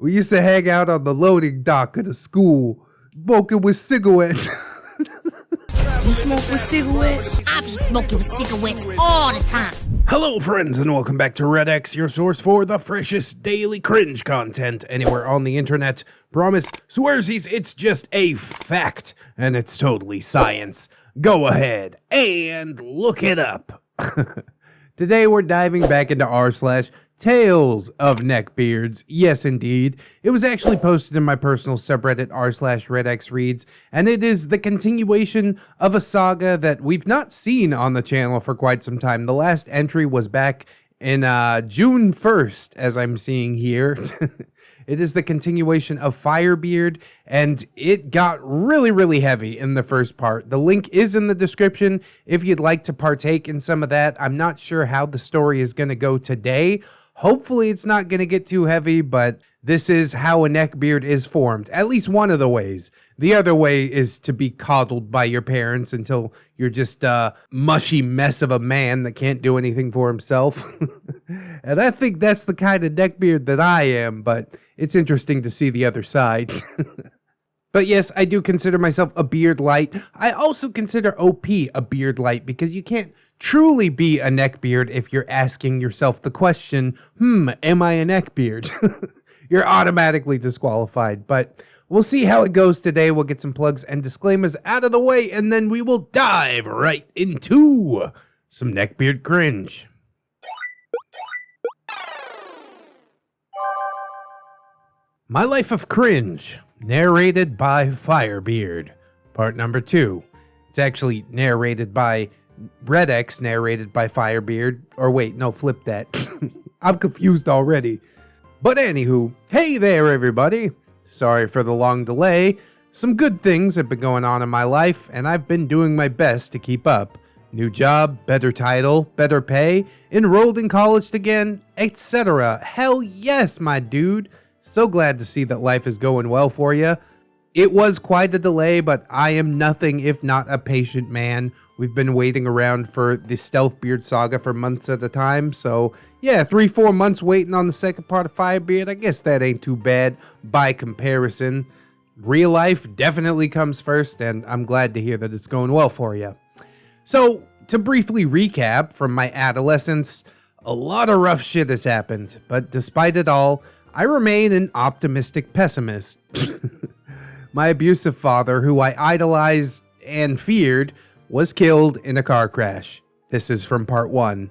We used to hang out on the loading dock of the school, smoking with cigarettes. You smoke with cigarettes? I be smoking with cigarettes all the time. Hello friends and welcome back to ReddX, your source for the freshest daily cringe content anywhere on the internet. Promise, swearsies, it's just a fact, and it's totally science. Go ahead and look it up. Today we're diving back into r/TalesofNeckbeards. Yes, indeed. It was actually posted in my personal subreddit r/ReddXreads, and it is the continuation of a saga that we've not seen on the channel for quite some time. The last entry was back in June 1st, as I'm seeing here. It is the continuation of Firebeard, and it got really heavy in the first part. The link is in the description if you'd like to partake in some of that. I'm not sure how the story is going to go today. Hopefully it's not going to get too heavy, but this is how a neckbeard is formed. At least one of the ways. The other way is to be coddled by your parents until you're just a mushy mess of a man that can't do anything for himself. And I think that's the kind of neckbeard that I am, but it's interesting to see the other side. But yes, I do consider myself a beard light. I also consider OP a beard light because you can't truly be a neckbeard if you're asking yourself the question, am I a neckbeard? You're automatically disqualified, but we'll see how it goes today. We'll get some plugs and disclaimers out of the way, and then we will dive right into some neckbeard cringe. My Life of Cringe, narrated by Firebeard, part number 2. It's actually narrated by ReddX, narrated by Firebeard. Or wait, no, flip that. I'm confused already. But anywho, hey there everybody. Sorry for the long delay. Some good things have been going on in my life, and I've been doing my best to keep up. New job, better title, better pay, enrolled in college again, etc. Hell yes, my dude. So glad to see that life is going well for you. It was quite a delay, but I am nothing if not a patient man. We've been waiting around for the Stealthbeard saga for months at a time, so yeah, 3-4 months waiting on the second part of Firebeard. I guess that ain't too bad by comparison. Real life definitely comes first, and I'm glad to hear that it's going well for you. So, to briefly recap from my adolescence, a lot of rough shit has happened, but despite it all, I remain an optimistic pessimist. My abusive father, who I idolized and feared, was killed in a car crash. This is from part 1.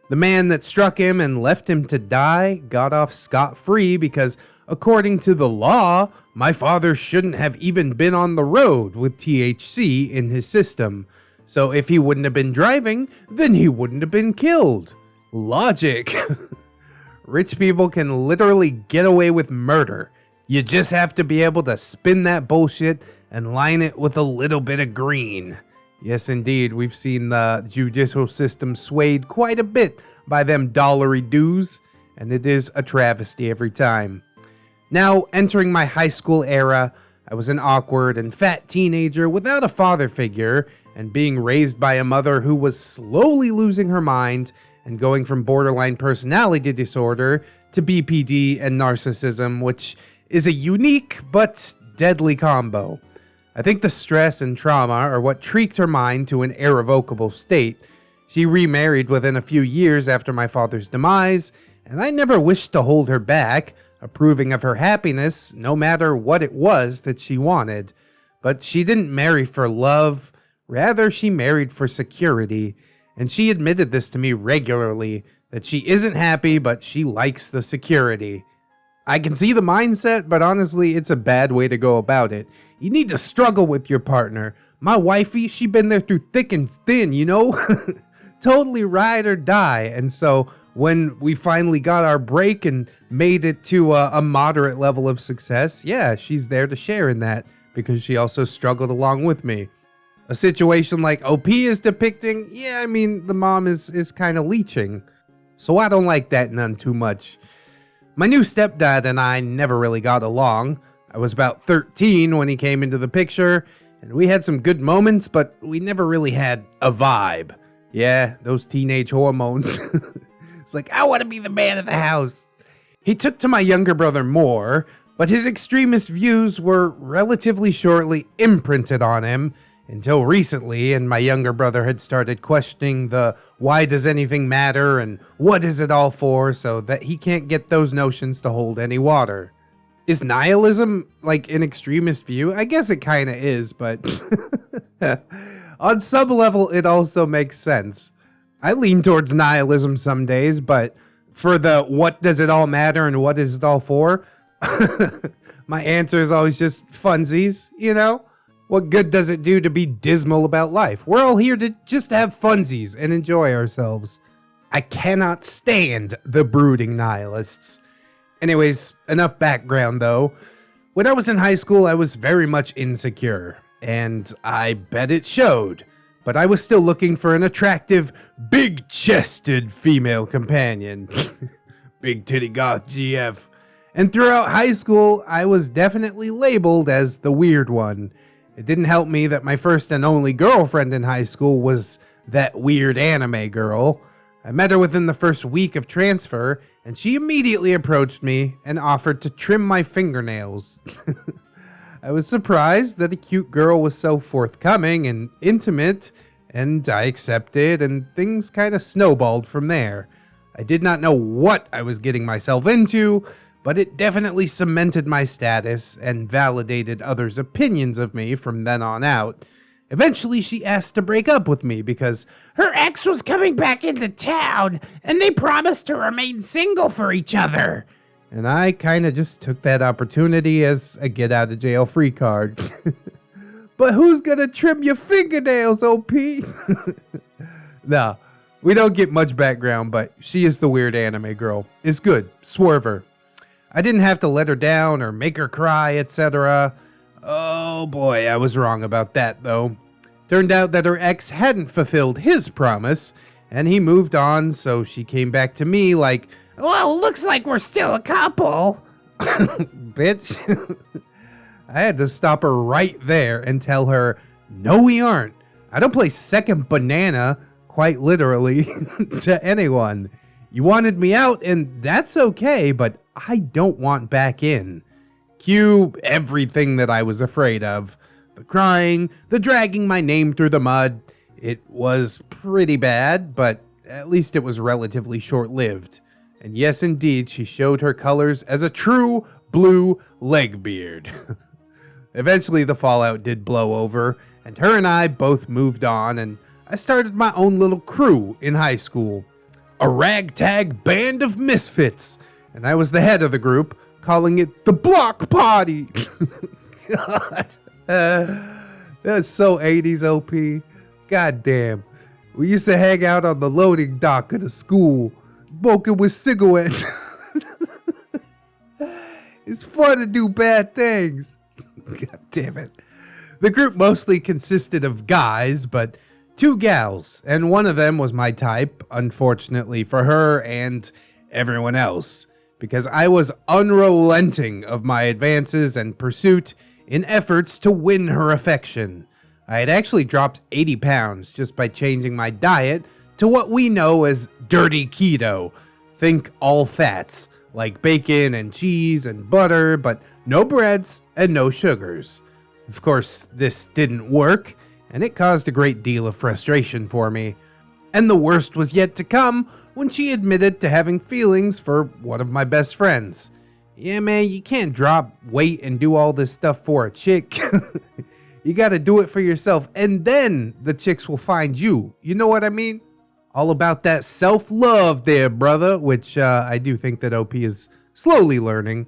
The man that struck him and left him to die got off scot-free because, according to the law, my father shouldn't have even been on the road with THC in his system. So if he wouldn't have been driving, then he wouldn't have been killed. Logic. Rich people can literally get away with murder. You just have to be able to spin that bullshit and line it with a little bit of green. Yes, indeed, we've seen the judicial system swayed quite a bit by them dollary dues, and it is a travesty every time. Now, entering my high school era, I was an awkward and fat teenager without a father figure, and being raised by a mother who was slowly losing her mind and going from borderline personality disorder to BPD and narcissism, which is a unique but deadly combo. I think the stress and trauma are what tweaked her mind to an irrevocable state. She remarried within a few years after my father's demise, and I never wished to hold her back, approving of her happiness no matter what it was that she wanted. But she didn't marry for love, rather she married for security. And she admitted this to me regularly, that she isn't happy, but she likes the security. I can see the mindset, but honestly, it's a bad way to go about it. You need to struggle with your partner. My wifey, she been there through thick and thin, you know? Totally ride or die. And so when we finally got our break and made it to a moderate level of success, yeah, she's there to share in that because she also struggled along with me. A situation like OP is depicting, yeah, I mean, the mom is kind of leeching. So I don't like that none too much. My new stepdad and I never really got along. I was about 13 when he came into the picture, and we had some good moments, but we never really had a vibe. Yeah, those teenage hormones. It's like, I want to be the man of the house. He took to my younger brother more, but his extremist views were relatively shortly imprinted on him until recently, and my younger brother had started questioning the why does anything matter and what is it all for, so that he can't get those notions to hold any water. Is nihilism like an extremist view? I guess it kind of is, but on some level it also makes sense. I lean towards nihilism some days, but for the what does it all matter and what is it all for, my answer is always just funsies, you know? What good does it do to be dismal about life? We're all here to just have funsies and enjoy ourselves. I cannot stand the brooding nihilists. Anyways, enough background though. When I was in high school, I was very much insecure, and I bet it showed. But I was still looking for an attractive, big-chested female companion. Big titty goth GF. And throughout high school, I was definitely labeled as the weird one. It didn't help me that my first and only girlfriend in high school was that weird anime girl. I met her within the first week of transfer, and she immediately approached me and offered to trim my fingernails. I was surprised that a cute girl was so forthcoming and intimate, and I accepted, and things kind of snowballed from there. I did not know what I was getting myself into, but it definitely cemented my status and validated others' opinions of me from then on out. Eventually, she asked to break up with me because Her ex was coming back into town, and they promised to remain single for each other. and I kind of just took that opportunity as a get-out-of-jail-free card. But who's gonna trim your fingernails, OP? Nah, we don't get much background, but she is the weird anime girl. It's good. Swerve her. I didn't have to let her down or make her cry, etc. Oh boy, I was wrong about that, though. Turned out that her ex hadn't fulfilled his promise, and he moved on, so she came back to me like, Well, looks like we're still a couple. bitch. I had to stop her right there and tell her, no, we aren't. I don't play second banana, quite literally, to anyone. You wanted me out, and that's okay, but I don't want back in. Cue everything that I was afraid of. The crying, the dragging my name through the mud. It was pretty bad, but at least it was relatively short-lived. And yes, indeed, she showed her colors as a true blue legbeard. Eventually, the fallout did blow over, and her and I both moved on, and I started my own little crew in high school. A ragtag band of misfits, and I was the head of the group, calling it the Block Party. God. That's so 80s OP. God damn. We used to hang out on the loading dock of the school, smoking with cigarettes. It's fun to do bad things. God damn it. The group mostly consisted of guys, but 2 gals, and one of them was my type, unfortunately for her and everyone else, because I was unrelenting of my advances and pursuit in efforts to win her affection. I had actually dropped 80 pounds just by changing my diet to what we know as dirty keto. Think all fats, like bacon and cheese and butter, but no breads and no sugars. Of course, this didn't work, and it caused a great deal of frustration for me. And the worst was yet to come when she admitted to having feelings for one of my best friends. Yeah, man, you can't drop weight and do all this stuff for a chick. You gotta do it for yourself, and then the chicks will find you. You know what I mean? All about that self-love there, brother, which I do think that OP is slowly learning.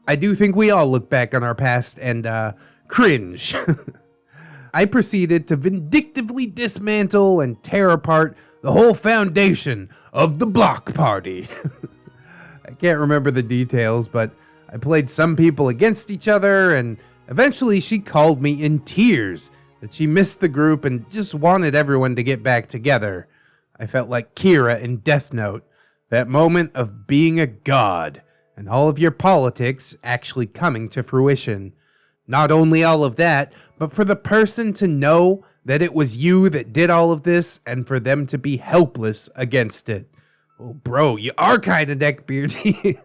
I do think we all look back on our past and cringe. I proceeded to vindictively dismantle and tear apart the whole foundation of the Block Party. I can't remember the details, but I played some people against each other, and eventually she called me in tears that she missed the group and just wanted everyone to get back together. I felt like Kira in Death Note, that moment of being a god, and all of your politics actually coming to fruition. Not only all of that, but for the person to know that it was you that did all of this, and for them to be helpless against it. Oh, bro, you are kind of neckbeardy.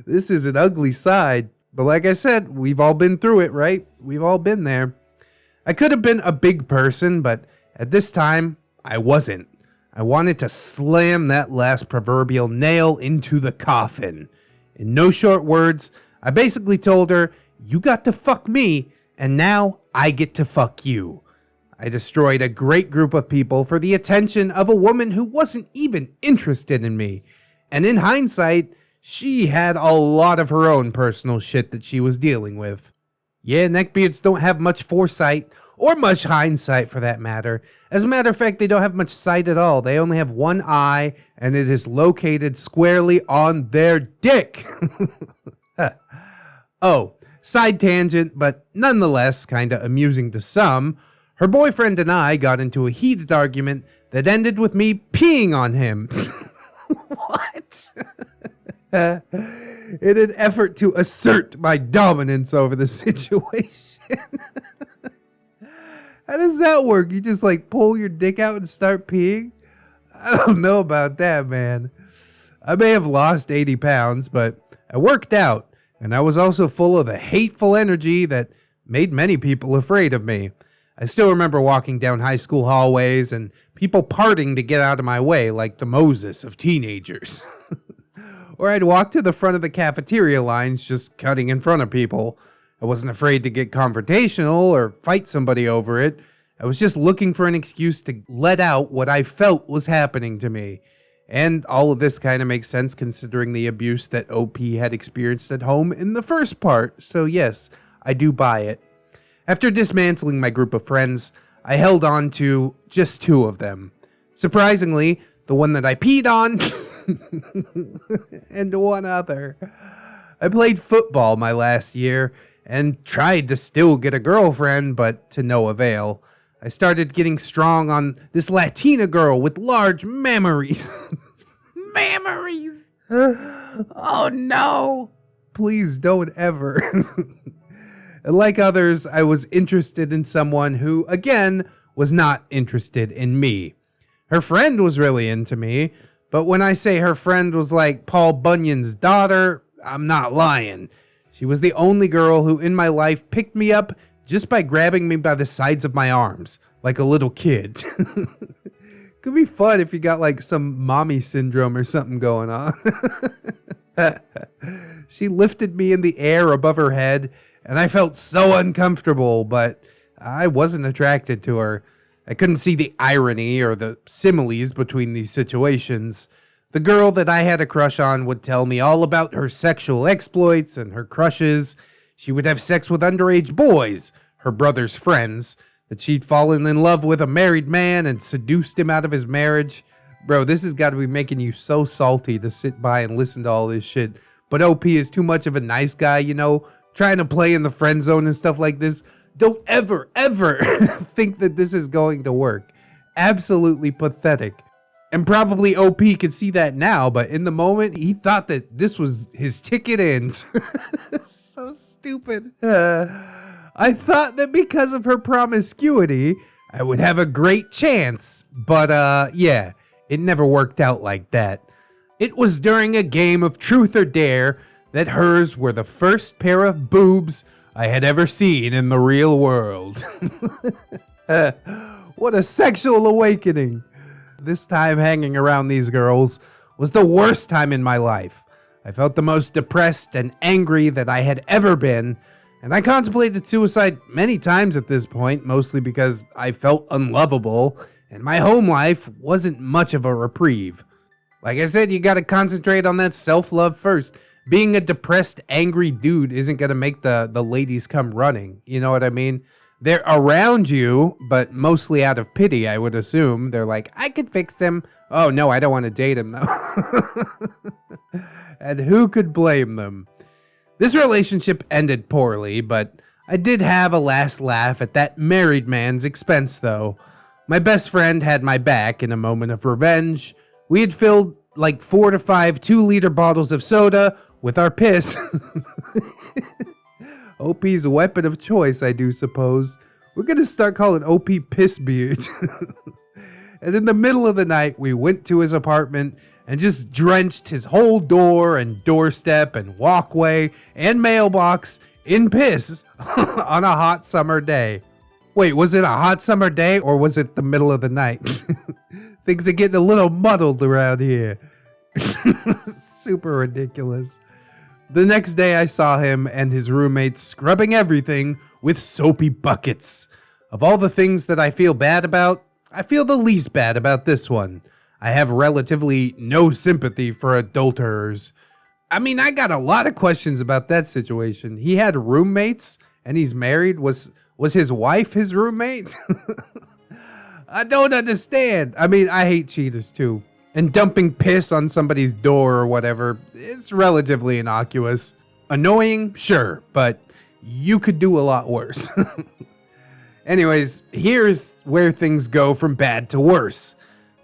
This is an ugly side. But like I said, we've all been through it, right? We've all been there. I could have been a big person, but at this time, I wasn't. I wanted to slam that last proverbial nail into the coffin. In no short words, I basically told her, you got to fuck me, and now I get to fuck you. I destroyed a great group of people for the attention of a woman who wasn't even interested in me. And in hindsight, she had a lot of her own personal shit that she was dealing with. Yeah, neckbeards don't have much foresight, or much hindsight for that matter. As a matter of fact, they don't have much sight at all. They only have one eye, and it is located squarely on their dick. Oh, side tangent, but nonetheless kinda amusing to some. Her boyfriend and I got into a heated argument that ended with me peeing on him. What? In an effort to assert my dominance over the situation. How does that work? You just like pull your dick out and start peeing? I don't know about that, man. I may have lost 80 pounds, but I worked out, and I was also full of the hateful energy that made many people afraid of me. I still remember walking down high school hallways and people parting to get out of my way like the Moses of teenagers. Or I'd walk to the front of the cafeteria lines just cutting in front of people. I wasn't afraid to get confrontational or fight somebody over it. I was just looking for an excuse to let out what I felt was happening to me. And all of this kind of makes sense considering the abuse that OP had experienced at home in the first part. So yes, I do buy it. After dismantling my group of friends, I held on to just 2 of them. Surprisingly, the one that I peed on and one other. I played football my last year and tried to still get a girlfriend, but to no avail. I started getting strong on this Latina girl with large mammaries. Mammaries! Oh no! Please don't ever. And like others, I was interested in someone who, again, was not interested in me. Her friend was really into me, but when I say her friend was like Paul Bunyan's daughter, I'm not lying. She was the only girl who in my life picked me up just by grabbing me by the sides of my arms, like a little kid. Could be fun if you got like some mommy syndrome or something going on. She lifted me in the air above her head, and I felt so uncomfortable, but I wasn't attracted to her. I couldn't see the irony or the similes between these situations. The girl that I had a crush on would tell me all about her sexual exploits and her crushes. She would have sex with underage boys, her brother's friends, that she'd fallen in love with a married man and seduced him out of his marriage. Bro, this has got to be making you so salty to sit by and listen to all this shit. But OP is too much of a nice guy, you know, trying to play in the friend zone and stuff like this. Don't ever think that this is going to work. Absolutely pathetic. And probably OP could see that now, but in the moment, he thought that this was his ticket in. So stupid. I thought that because of her promiscuity, I would have a great chance. But yeah, it never worked out like that. It was during a game of Truth or Dare that hers were the first pair of boobs I had ever seen in the real world. What a sexual awakening. This time hanging around these girls was the worst time in my life. I felt the most depressed and angry that I had ever been, and I contemplated suicide many times at this point, mostly because I felt unlovable, and my home life wasn't much of a reprieve. Like I said, you gotta concentrate on that self-love first. Being a depressed, angry dude isn't gonna make the ladies come running. You know what I mean? They're around you, but mostly out of pity, I would assume. They're like, I could fix them. Oh, no, I don't want to date him, though. And who could blame them? This relationship ended poorly, but I did have a last laugh at that married man's expense, though. My best friend had my back in a moment of revenge. We had filled like 4 to 5 2-liter bottles of soda with our piss. OP's weapon of choice, I do suppose. We're gonna start calling OP Pissbeard. And in the middle of the night, we went to his apartment and just drenched his whole door and doorstep and walkway and mailbox in piss on a hot summer day. Wait, was it a hot summer day or was it the middle of the night? Things are getting a little muddled around here. Super ridiculous. The next day I saw him and his roommates scrubbing everything with soapy buckets. Of all the things that I feel bad about, I feel the least bad about this one. I have relatively no sympathy for adulterers. I mean, I got a lot of questions about that situation. He had roommates and he's married. Was his wife his roommate? I don't understand. I mean, I hate cheaters too. And dumping piss on somebody's door or whatever, it's relatively innocuous. Annoying, sure, but you could do a lot worse. Anyways, here's where things go from bad to worse.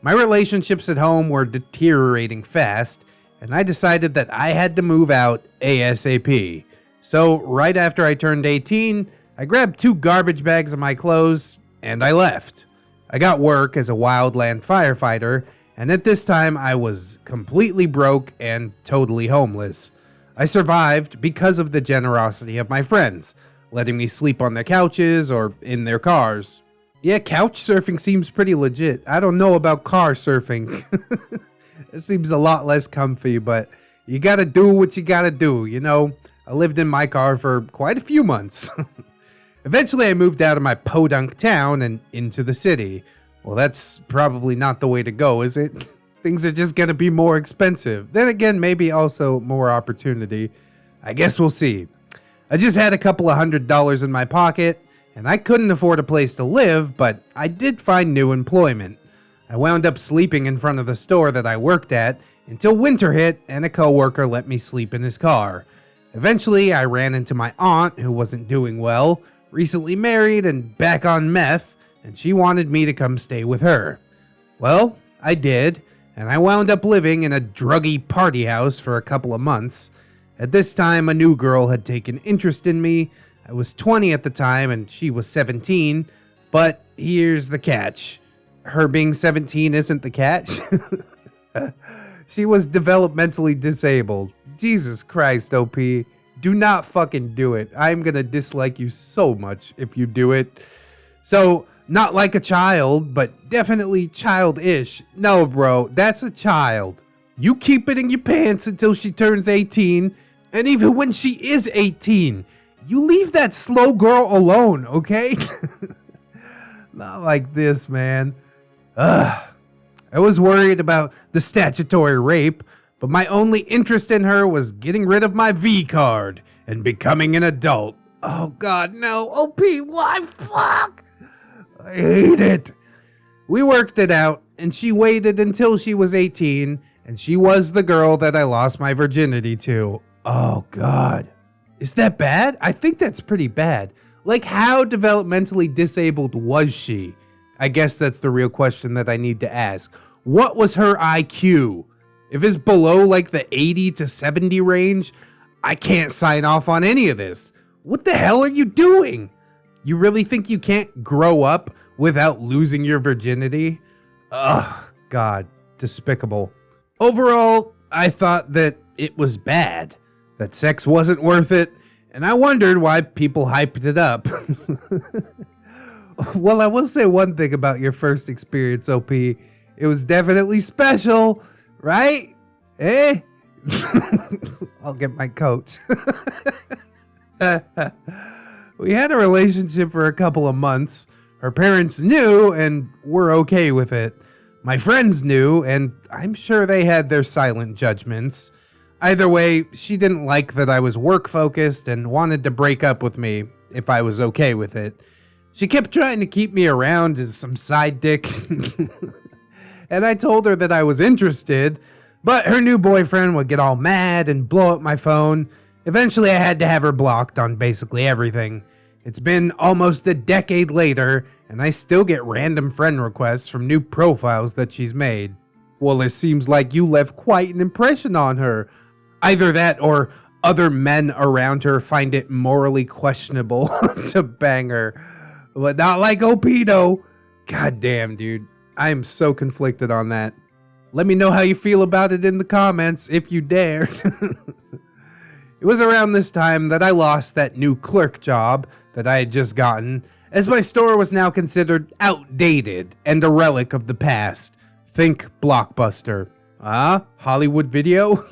My relationships at home were deteriorating fast, and I decided that I had to move out ASAP. So right after I turned 18, I grabbed 2 garbage bags of my clothes, and I left. I got work as a wildland firefighter, and at this time I was completely broke and totally homeless. I survived because of the generosity of my friends, letting me sleep on their couches or in their cars. Yeah, couch surfing seems pretty legit. I don't know about car surfing. It seems a lot less comfy, but you gotta do what you gotta do, you know? I lived in my car for quite a few months. Eventually I moved out of my podunk town and into the city. Well, that's probably not the way to go, is it? Things are just gonna be more expensive. Then again, maybe also more opportunity. I guess we'll see. I just had a couple of $100 in my pocket, and I couldn't afford a place to live, but I did find new employment. I wound up sleeping in front of the store that I worked at until winter hit and a coworker let me sleep in his car. Eventually, I ran into my aunt, who wasn't doing well, recently married and back on meth, and she wanted me to come stay with her. Well, I did, and I wound up living in a druggy party house for a couple of months. At this time, a new girl had taken interest in me. I was 20 at the time, and she was 17, but here's the catch. Her being 17 isn't the catch. She was developmentally disabled. Jesus Christ, OP. Do not fucking do it. I'm gonna dislike you so much if you do it. So, not like a child, but definitely childish. No, bro, that's a child. You keep it in your pants until she turns 18, and even when she is 18, you leave that slow girl alone, okay? Not like this, man. Ugh. I was worried about the statutory rape, but my only interest in her was getting rid of my V card and becoming an adult. Oh god, no. OP, why? Fuck! I hate it. We worked it out, and she waited until she was 18, and she was the girl that I lost my virginity to. Oh god. Is that bad? I think that's pretty bad. Like, how developmentally disabled was she? I guess that's the real question that I need to ask. What was her IQ? If it's below like the 80 to 70 range, I can't sign off on any of this. What the hell are you doing? You really think you can't grow up without losing your virginity? Ugh, God, despicable. Overall, I thought that it was bad, that sex wasn't worth it, and I wondered why people hyped it up. Well, I will say one thing about your first experience, OP. It was definitely special, right? Eh? I'll get my coat. We had a relationship for a couple of months. Her parents knew and were okay with it. My friends knew, and I'm sure they had their silent judgments. Either way, she didn't like that I was work-focused and wanted to break up with me if I was okay with it. She kept trying to keep me around as some side dick. And I told her that I was interested, but her new boyfriend would get all mad and blow up my phone. Eventually, I had to have her blocked on basically everything. It's been almost a decade later, and I still get random friend requests from new profiles that she's made. Well, it seems like you left quite an impression on her. Either that or other men around her find it morally questionable to bang her. But not like OP though. God damn, dude. I am so conflicted on that. Let me know how you feel about it in the comments if you dare. It was around this time that I lost that new clerk job that I had just gotten, as my store was now considered outdated and a relic of the past. Think Blockbuster. Hollywood Video?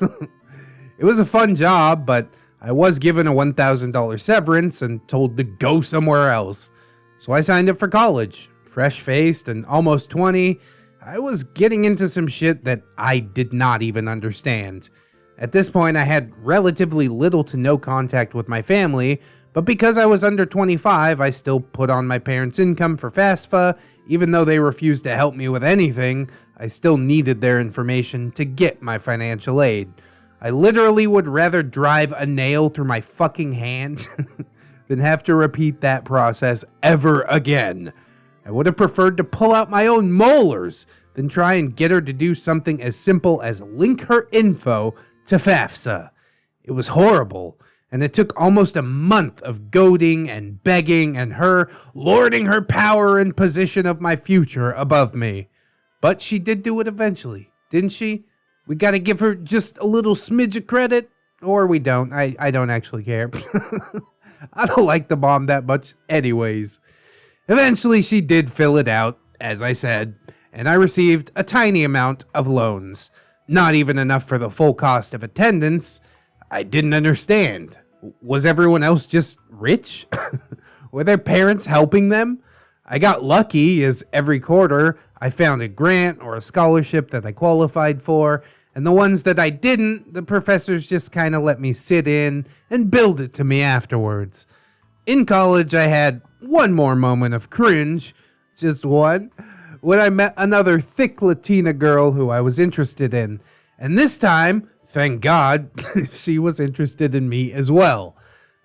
It was a fun job, but I was given a $1,000 severance and told to go somewhere else. So I signed up for college. Fresh-faced and almost 20, I was getting into some shit that I did not even understand. At this point, I had relatively little to no contact with my family, but because I was under 25, I still put on my parents' income for FAFSA. Even though they refused to help me with anything, I still needed their information to get my financial aid. I literally would rather drive a nail through my fucking hand than have to repeat that process ever again. I would have preferred to pull out my own molars than try and get her to do something as simple as link her info to FAFSA. It was horrible, and it took almost a month of goading and begging and her lording her power and position of my future above me. But she did do it eventually, didn't she? We gotta give her just a little smidge of credit, or we don't. I don't actually care. I don't like the mom that much anyways. Eventually, she did fill it out, as I said, and I received a tiny amount of loans. Not even enough for the full cost of attendance. I didn't understand. Was everyone else just rich? Were their parents helping them? I got lucky, as every quarter I found a grant or a scholarship that I qualified for, and the ones that I didn't, the professors just kind of let me sit in and build it to me afterwards. In college, I had one more moment of cringe, just one, when I met another thick Latina girl who I was interested in. And this time, thank God, she was interested in me as well.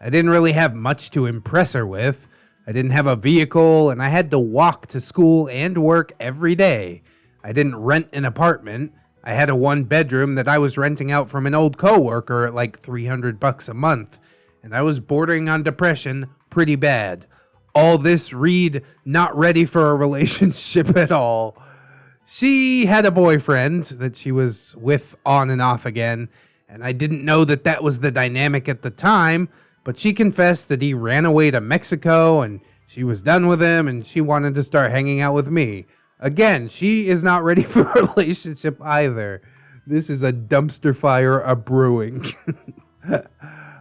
I didn't really have much to impress her with. I didn't have a vehicle, and I had to walk to school and work every day. I didn't rent an apartment. I had a one-bedroom that I was renting out from an old coworker at like $300 a month. And I was bordering on depression pretty bad. All this read not ready for a relationship at all. She had a boyfriend that she was with on and off again, and I didn't know that that was the dynamic at the time, but she confessed that he ran away to Mexico and she was done with him and she wanted to start hanging out with me. Again, she is not ready for a relationship either. This is a dumpster fire a brewing.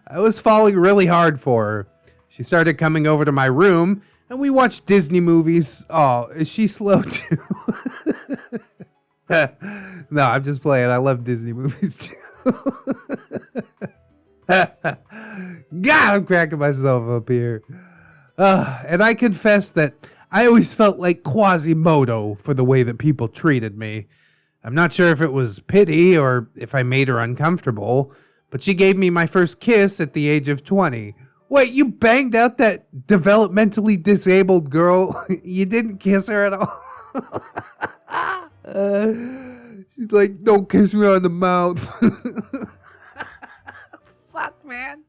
I was falling really hard for her. She started coming over to my room, and we watched Disney movies. Oh, is she slow too? No, I'm just playing. I love Disney movies too. God, I'm cracking myself up here. And I confess that I always felt like Quasimodo for the way that people treated me. I'm not sure if it was pity or if I made her uncomfortable, but she gave me my first kiss at the age of 20. Wait, you banged out that developmentally disabled girl? You didn't kiss her at all? She's like, don't kiss me on the mouth. Fuck, man.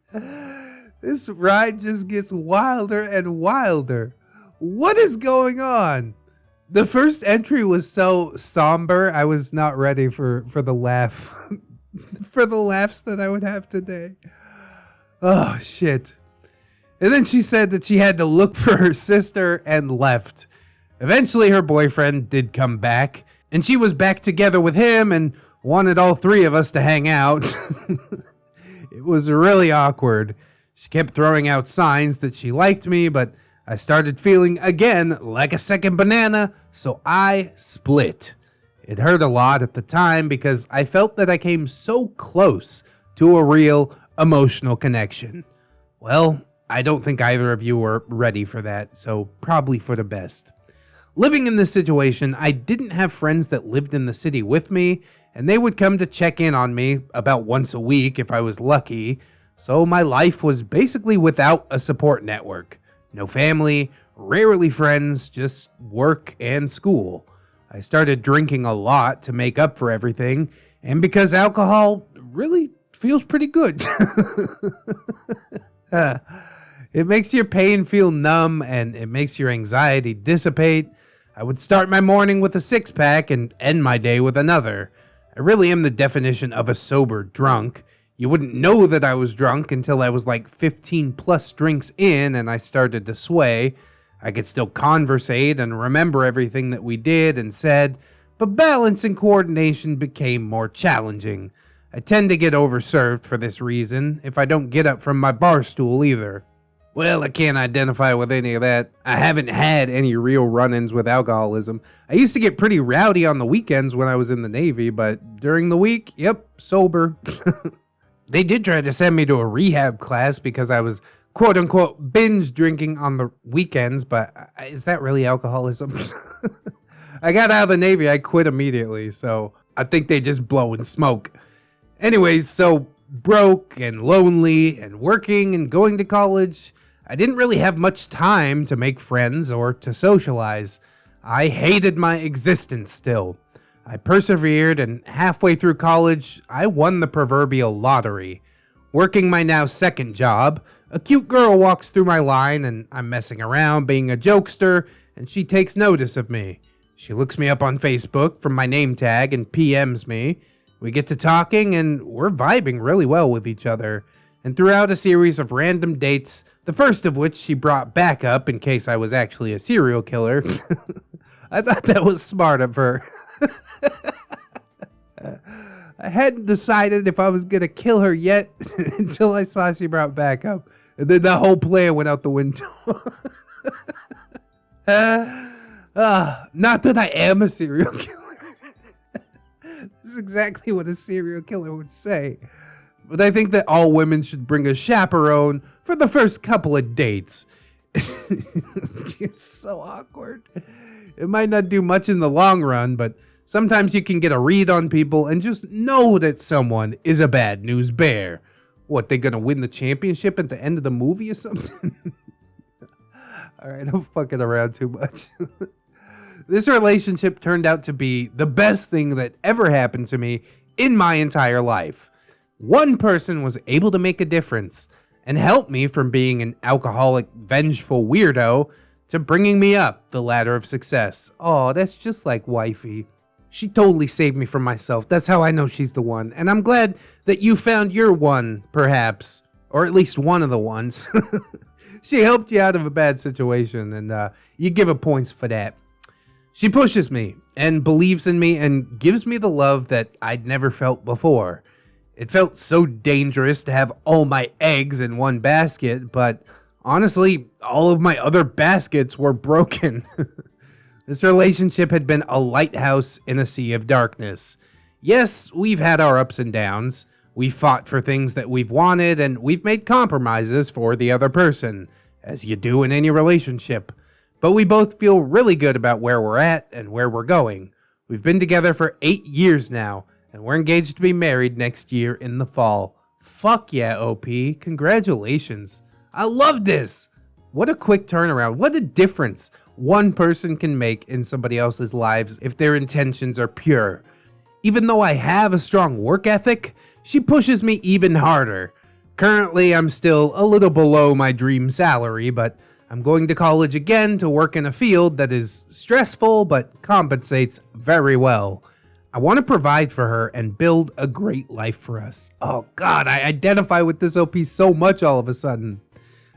This ride just gets wilder and wilder. What is going on? The first entry was so somber, I was not ready for the laugh. For the laughs that I would have today. Oh, shit. And then she said that she had to look for her sister and left. Eventually, her boyfriend did come back, and she was back together with him and wanted all three of us to hang out. It was really awkward. She kept throwing out signs that she liked me, but I started feeling again like a second banana, so I split. It hurt a lot at the time because I felt that I came so close to a real emotional connection. Well, I don't think either of you were ready for that, so probably for the best. Living in this situation, I didn't have friends that lived in the city with me, and they would come to check in on me about once a week if I was lucky, so my life was basically without a support network. No family, rarely friends, just work and school. I started drinking a lot to make up for everything, and because alcohol really feels pretty good. It makes your pain feel numb, and it makes your anxiety dissipate. I would start my morning with a six-pack and end my day with another. I really am the definition of a sober drunk. You wouldn't know that I was drunk until I was like 15 plus drinks in and I started to sway. I could still conversate and remember everything that we did and said, but balance and coordination became more challenging. I tend to get overserved for this reason if I don't get up from my bar stool either. Well, I can't identify with any of that. I haven't had any real run-ins with alcoholism. I used to get pretty rowdy on the weekends when I was in the Navy, but during the week, yep, sober. They did try to send me to a rehab class because I was quote-unquote binge drinking on the weekends, but is that really alcoholism? I got out of the Navy, I quit immediately, so I think they just blow and smoke. Anyways, so broke and lonely and working and going to college, I didn't really have much time to make friends or to socialize. I hated my existence still. I persevered, and halfway through college, I won the proverbial lottery. Working my now second job, a cute girl walks through my line and I'm messing around being a jokester, and she takes notice of me. She looks me up on Facebook from my name tag and PMs me. We get to talking and we're vibing really well with each other. And throughout a series of random dates, the first of which she brought back up in case I was actually a serial killer. I thought that was smart of her. I hadn't decided if I was going to kill her yet until I saw she brought back up. And then the whole plan went out the window. Not that I am a serial killer. This is exactly what a serial killer would say. But I think that all women should bring a chaperone for the first couple of dates. It's so awkward. It might not do much in the long run, but sometimes you can get a read on people and just know that someone is a bad news bear. What, they gonna win the championship at the end of the movie or something? Alright, I'm fucking around too much. This relationship turned out to be the best thing that ever happened to me in my entire life. One person was able to make a difference and help me from being an alcoholic, vengeful weirdo to bringing me up the ladder of success. Oh, that's just like wifey. She totally saved me from myself. That's how I know she's the one. And I'm glad that you found your one, perhaps. Or at least one of the ones. She helped you out of a bad situation, and you give her points for that. She pushes me and believes in me and gives me the love that I'd never felt before. It felt so dangerous to have all my eggs in one basket, but honestly, all of my other baskets were broken. This relationship had been a lighthouse in a sea of darkness. Yes, we've had our ups and downs. We've fought for things that we've wanted, and we've made compromises for the other person, as you do in any relationship. But we both feel really good about where we're at and where we're going. We've been together for 8 years now, and we're engaged to be married next year in the fall. Fuck yeah, OP. Congratulations. I love this. What a quick turnaround. What a difference one person can make in somebody else's lives if their intentions are pure. Even though I have a strong work ethic, she pushes me even harder. Currently, I'm still a little below my dream salary, but I'm going to college again to work in a field that is stressful but compensates very well. I want to provide for her and build a great life for us. Oh God, I identify with this OP so much all of a sudden.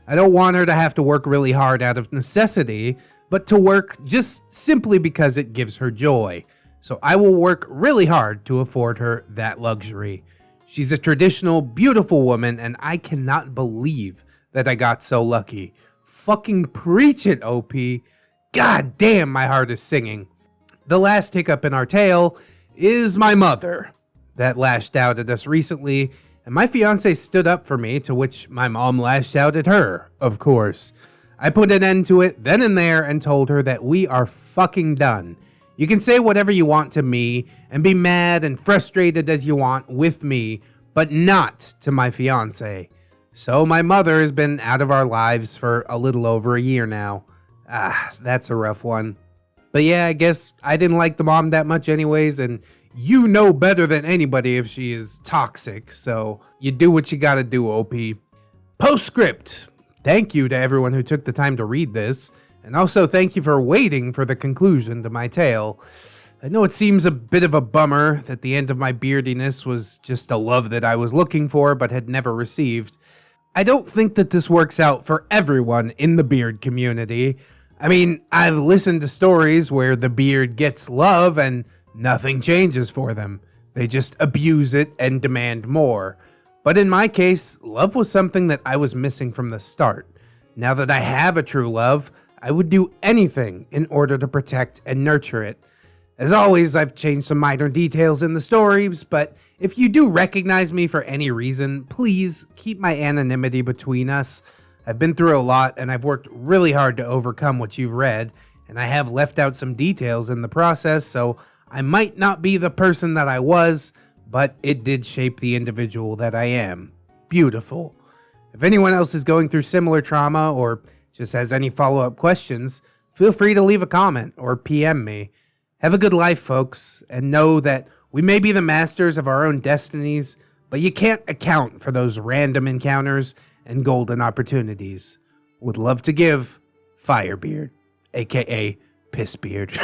I don't want her to have to work really hard out of necessity, but to work just simply because it gives her joy. So I will work really hard to afford her that luxury. She's a traditional, beautiful woman, and I cannot believe that I got so lucky. Fucking preach it, OP. God damn, my heart is singing. The last hiccup in our tale is my mother that lashed out at us recently, and my fiance stood up for me, to which my mom lashed out at her, of course. I put an end to it then and there and told her that we are fucking done. You can say whatever you want to me and be mad and frustrated as you want with me, but not to my fiance. So my mother has been out of our lives for a little over a year now. That's a rough one. But yeah, I guess I didn't like the mom that much anyways, and you know better than anybody if she is toxic, so you do what you gotta do, OP. Postscript. Thank you to everyone who took the time to read this, And also thank you for waiting for the conclusion to my tale. I know it seems a bit of a bummer that the end of my beardiness was just a love that I was looking for but had never received. I don't think that this works out for everyone in the beard community. I mean, I've listened to stories where the beard gets love and nothing changes for them. They just abuse it and demand more. But in my case, love was something that I was missing from the start. Now that I have a true love, I would do anything in order to protect and nurture it. As always, I've changed some minor details in the stories, but if you do recognize me for any reason, please keep my anonymity between us. I've been through a lot, and I've worked really hard to overcome what you've read, and I have left out some details in the process, so I might not be the person that I was, but it did shape the individual that I am. Beautiful. If anyone else is going through similar trauma or just has any follow-up questions, feel free to leave a comment or PM me. Have a good life, folks, and know that we may be the masters of our own destinies, but you can't account for those random encounters and golden opportunities. Would love to give, Firebeard, aka Pissbeard.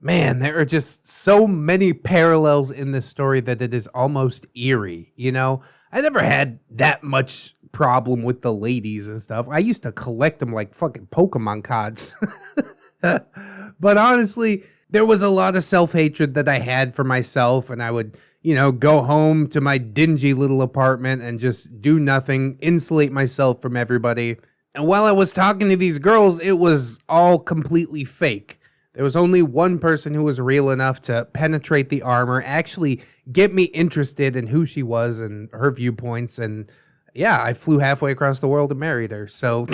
Man, there are just so many parallels in this story that it is almost eerie, you know? I never had that much problem with the ladies and stuff. I used to collect them like fucking Pokemon cards. But honestly, there was a lot of self-hatred that I had for myself, and I would, go home to my dingy little apartment and just do nothing, insulate myself from everybody. And while I was talking to these girls, it was all completely fake. There was only one person who was real enough to penetrate the armor, actually get me interested in who she was and her viewpoints. And yeah, I flew halfway across the world and married her. So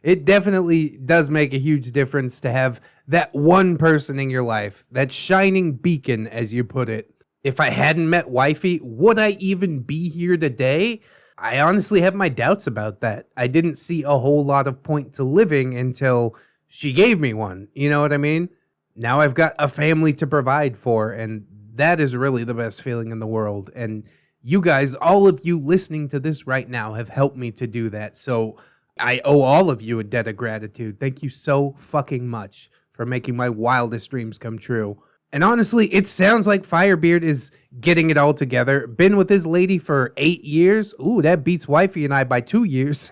it definitely does make a huge difference to have that one person in your life, that shining beacon, as you put it. If I hadn't met Wifey, would I even be here today? I honestly have my doubts about that. I didn't see a whole lot of point to living until she gave me one, you know what I mean? Now I've got a family to provide for, and that is really the best feeling in the world. And you guys, all of you listening to this right now, have helped me to do that. So I owe all of you a debt of gratitude. Thank you so fucking much for making my wildest dreams come true. And honestly, it sounds like Firebeard is getting it all together. Been with this lady for 8 years. Ooh, that beats Wifey and I by 2 years.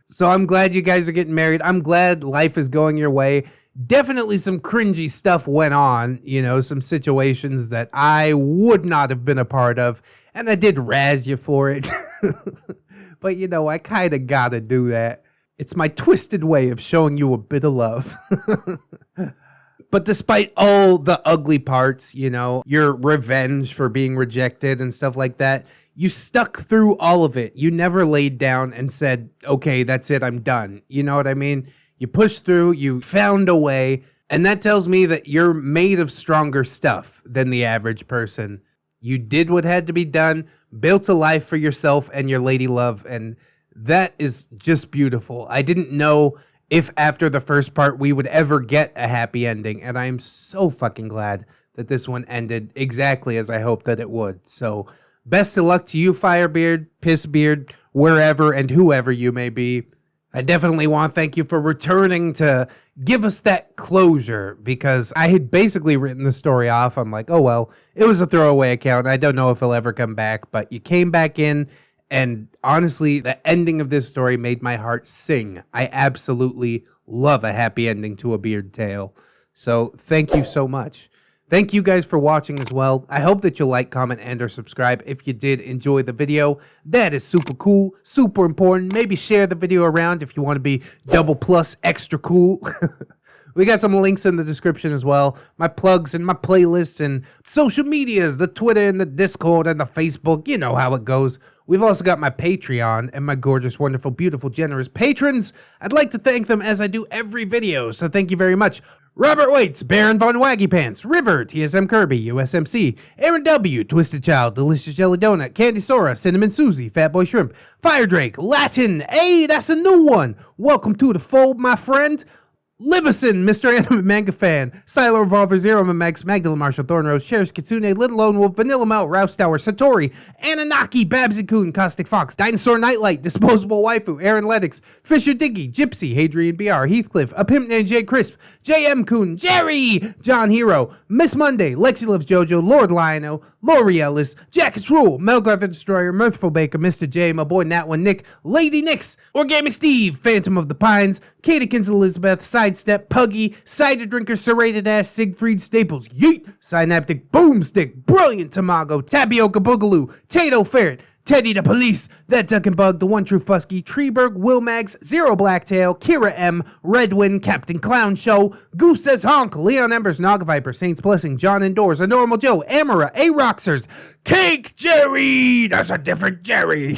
So I'm glad you guys are getting married. I'm glad life is going your way. Definitely some cringy stuff went on, some situations that I would not have been a part of. And I did razz you for it. But, I kind of got to do that. It's my twisted way of showing you a bit of love. But despite all the ugly parts, your revenge for being rejected and stuff like that, you stuck through all of it. You never laid down and said, okay, that's it, I'm done. You know what I mean? You pushed through, you found a way, and that tells me that you're made of stronger stuff than the average person. You did what had to be done, built a life for yourself and your lady love, and that is just beautiful. I didn't know if after the first part we would ever get a happy ending, and I am so fucking glad that this one ended exactly as I hoped that it would. So best of luck to you, Firebeard, Pissbeard, wherever and whoever you may be. I definitely want to thank you for returning to give us that closure, because I had basically written the story off. I'm like, oh, well, it was a throwaway account. I don't know if he'll ever come back, but you came back in, and honestly, the ending of this story made my heart sing. I absolutely love a happy ending to a beard tale. So thank you so much. Thank you guys for watching as well. I hope that you'll like, comment, and or subscribe if you did enjoy the video. That is super cool, super important. Maybe share the video around if you want to be double plus extra cool. We got some links in the description as well. My plugs and my playlists and social medias, the Twitter and the Discord and the Facebook. You know how it goes. We've also got my Patreon and my gorgeous, wonderful, beautiful, generous patrons. I'd like to thank them as I do every video, so thank you very much. Robert Waits, Baron Von Waggy Pants, River, TSM Kirby, USMC, Aaron W, Twisted Child, Delicious Jelly Donut, Candy Sora, Cinnamon Susie, Fatboy Shrimp, Fire Drake, Latin, hey, that's a new one. Welcome to the fold, my friend. Livison, Mr. Anime Manga Fan, Silo Revolver, Zero Max, Magdala Marshall, Thornrose, Cherish Kitsune, Little Lone Wolf, Vanilla Melt, Rouse Tower, Satori, Anunnaki, Babsy-kun, Caustic Fox, Dinosaur Nightlight, Disposable Waifu, Aaron Leddix, Fisher Diggy, Gypsy, Hadrian BR, Heathcliff, A Pimp Named J. Crisp, JM Kun, Jerry, John Hero, Miss Monday, Lexi Loves Jojo, Lord Lionel, Lori Ellis, Jackets Rule, Melgar the Destroyer, Mirthful Baker, Mr. J, my boy Nat One Nick, Lady Nix, Origami Steve, Phantom of the Pines, Katikins Elizabeth, Sidestep, Puggy, Cider Drinker, Serrated Ass, Siegfried Staples, Yeet, Synaptic Boomstick, Brilliant Tamago, Tapioca Boogaloo, Tato Ferret, Teddy the Police, That Duck and Bug, The One True Fusky, Treeberg, Wilmax, Zero Blacktail, Kira M, Redwind, Captain Clown Show, Goose Says Honk, Leon Embers, Naga Viper, Saints Blessing, John Indoors, A Normal Joe, Amara, A-Roxers, Cake Jerry, that's a different Jerry.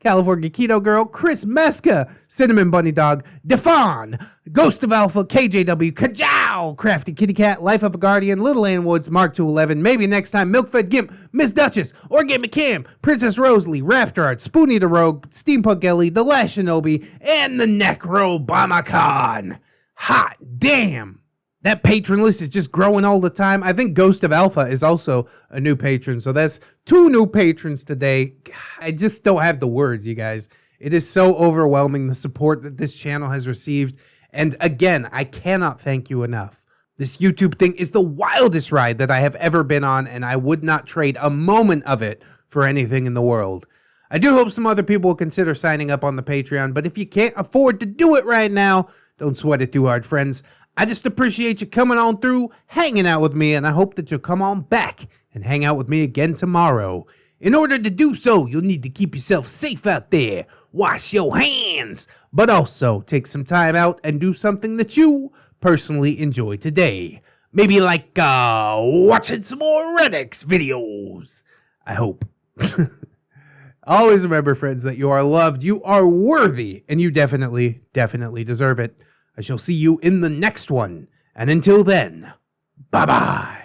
California Keto Girl, Chris Meska, Cinnamon Bunny Dog, Defon, Ghost of Alpha, KJW, Kajow, Crafty Kitty Cat, Life of a Guardian, Little Ann Woods, Mark 211, maybe next time, Milkfed Gimp, Miss Duchess, Origami Cam, Princess Rosalie, Raptor Art, Spoonie the Rogue, Steampunk Ellie, The Last Shinobi, and the Necrobamacon. Hot damn! That patron list is just growing all the time. I think Ghost of Alpha is also a new patron. So that's 2 new patrons today. I just don't have the words, you guys. It is so overwhelming, the support that this channel has received. And again, I cannot thank you enough. This YouTube thing is the wildest ride that I have ever been on, and I would not trade a moment of it for anything in the world. I do hope some other people will consider signing up on the Patreon, but if you can't afford to do it right now, don't sweat it too hard, friends. I just appreciate you coming on through, hanging out with me, and I hope that you'll come on back and hang out with me again tomorrow. In order to do so, you'll need to keep yourself safe out there, wash your hands, but also take some time out and do something that you personally enjoy today. Maybe like watching some more ReddX videos. I hope. Always remember, friends, that you are loved, you are worthy, and you definitely deserve it. I shall see you in the next one. And until then, bye-bye.